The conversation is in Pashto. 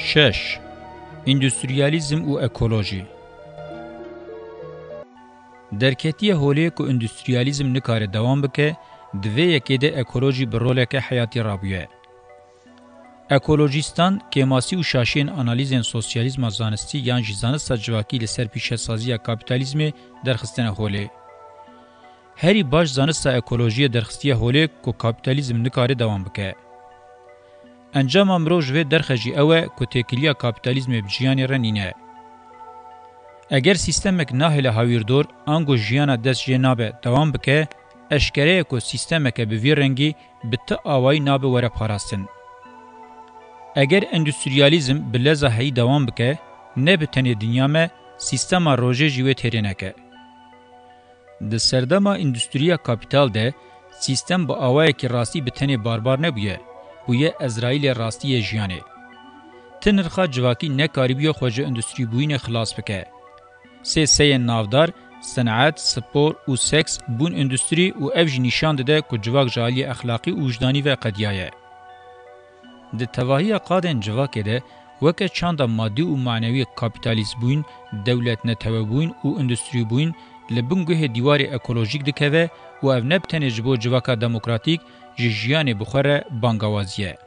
6. اندستریالیزم و اکولوژی درکتیه هولی که اندستریالیزم نکاره دوام بکه دوی یکی ده اکولوژی برولک حیاتی رابیه. اکولوژیستان که ماسی و شاشین انالیزن سوسیالیزم زانستی یان جزانست جواکی لسر پیشه سازی کابیتالیزم درخستن هولی. هری باش زانست اکولوژی درخستی هولی که کابیتالیزم نکاره دوام بکه. انجام امروز و درخجی اوه که تکیلیا کابیتالیزم بجیانی رنینه. اگر سیستمک ناهل هاویردور آنگو جیانا دست جنابه دوام بکه، اشکره که سیستمک به وی رنگی به تا آوائی نابه وره پاراستن. اگر اندستریالیزم بلزا هی دوام بکه، نه به تنی دنیا ما سیستما روژه جیوه تیرینه که. ده سردما اندستریا کابیتال ده، سیستم با آوائی که راستی به تنی باربار نبیه، بویه ازرائیل راستی جیانه. تنرخا جواکی نکاریبیو خوژه اندستری بوین خلاص بکه. سه نافدار، صنعت، سپور و سکس بون اندستری و افج نشان داده که جواک جالی اخلاقی و وجدانی و قدیایه. ده تواهی قادن جواک ده وکه چند مادی و معنوی کابیتالیست بوین، دولت نتوه بوین و اندستری بوین لبنگوه دیوار اکولوژیک دکوه و او نبتنه جبو جواکا دموکراتیک جیجیان بخوره بانگوازیه.